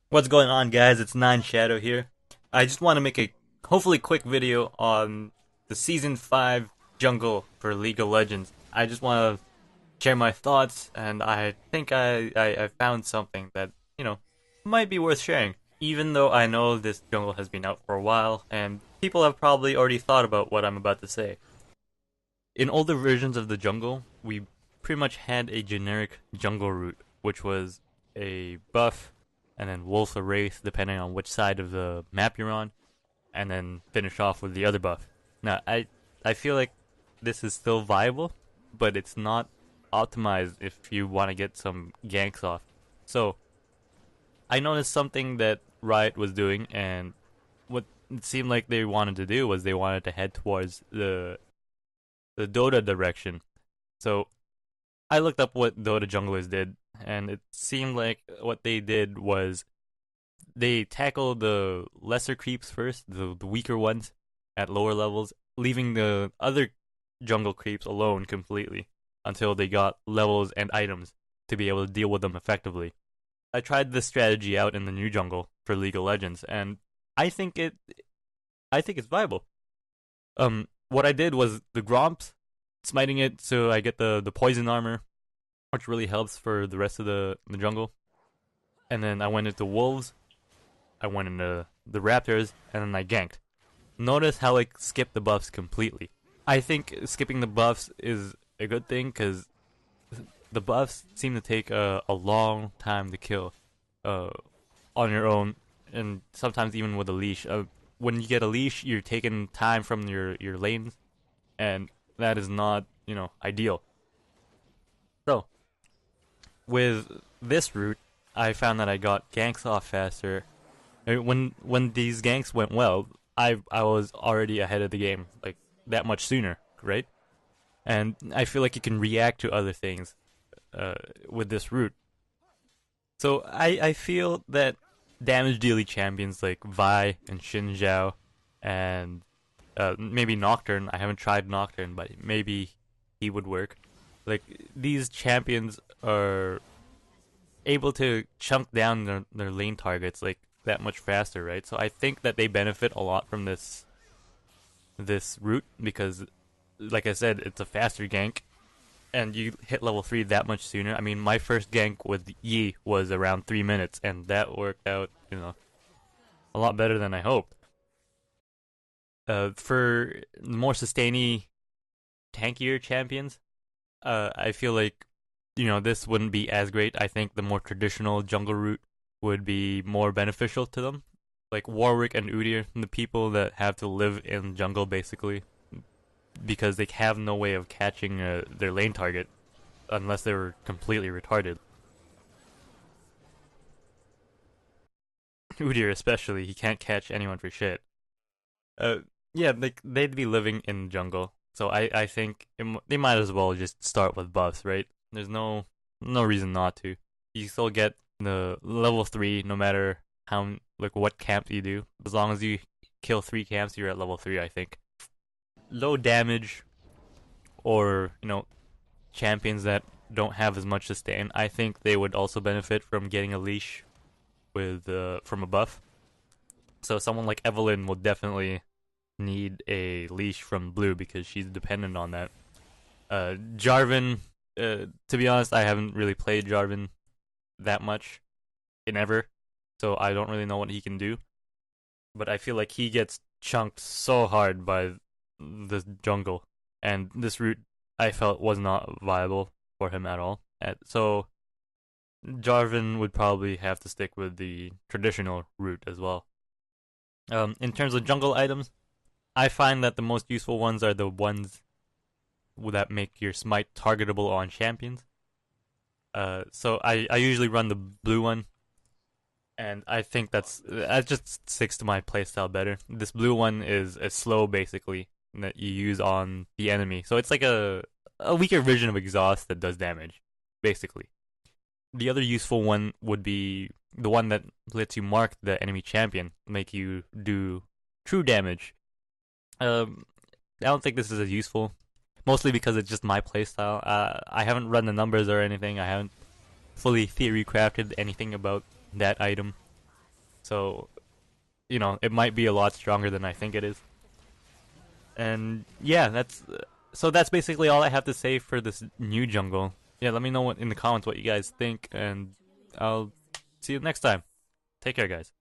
What's going on, guys? It's Nine Shadow here. I just want to make a hopefully quick video on the Season 5 jungle for League of Legends. I just want to share my thoughts, and I think I found something that, might be worth sharing. Even though I know this jungle has been out for a while, and people have probably already thought about what I'm about to say. In older versions of the jungle, we pretty much had a generic jungle route, which was a buff and then Wolf or Wraith, depending on which side of the map you're on, and then finish off with the other buff. Now, I feel like this is still viable, but it's not optimized if you want to get some ganks off. So, I noticed something that Riot was doing, and what it seemed like they wanted to do was they wanted to head towards the Dota direction. So I looked up what Dota junglers did, and it seemed like what they did was they tackled the lesser creeps first, the weaker ones at lower levels, leaving the other jungle creeps alone completely until they got levels and items to be able to deal with them effectively. I tried this strategy out in the new jungle for League of Legends, and I think it I think it's viable. What I did was the Gromps, smiting it so I get the poison armor, which really helps for the rest of the jungle. And then I went into Wolves, I went into the Raptors, and then I ganked. Notice how I skipped the buffs completely. I think skipping the buffs is a good thing because the buffs seem to take a long time to kill uh, on your own, and sometimes even with a leash. When you get a leash, you're taking time from your lanes, and that is not ideal. So with this route, I found that I got ganks off faster. When these ganks went well, I was already ahead of the game like that much sooner, right? And I feel like you can react to other things with this route. So I feel that damage dealing champions like Vi and Xin Zhao and maybe Nocturne. I haven't tried Nocturne, but maybe he would work. Like these champions are able to chunk down their lane targets like that much faster, right? So I think that they benefit a lot from this route because, like I said, it's a faster gank and you hit level 3 that much sooner. I mean, my first gank with Yi was around 3 minutes, and that worked out, a lot better than I hoped. For more sustainy, tankier champions, I feel like this wouldn't be as great. I think the more traditional jungle route would be more beneficial to them, like Warwick and Udyr, the people that have to live in jungle basically, because they have no way of catching their lane target unless they were completely retarded. Udyr especially, he can't catch anyone for shit. Uh, yeah, they'd be living in jungle, so I think they might as well just start with buffs, right? There's no reason not to. You still get the level 3 no matter how like what camp you do. As long as you kill 3 camps, you're at level 3, I think. Low damage or champions that don't have as much sustain, I think they would also benefit from getting a leash with from a buff. So someone like Evelyn will definitely need a leash from blue because she's dependent on that. Jarvan, to be honest, I haven't really played Jarvan that much in ever, so I don't really know what he can do. But I feel like he gets chunked so hard by the jungle, and this route I felt was not viable for him at all. So Jarvan would probably have to stick with the traditional route as well. In terms of jungle items, I find that the most useful ones are the ones that make your smite targetable on champions. So I usually run the blue one, and I think that just sticks to my playstyle better. This blue one is a slow basically that you use on the enemy, so it's like a weaker version of exhaust that does damage, basically. The other useful one would be the one that lets you mark the enemy champion, make you do true damage. I don't think this is as useful, mostly because it's just my playstyle. I haven't run the numbers or anything. I haven't fully theory crafted anything about that item. So, it might be a lot stronger than I think it is. And yeah, that's basically all I have to say for this new jungle. Yeah, let me know in the comments what you guys think, and I'll see you next time. Take care, guys.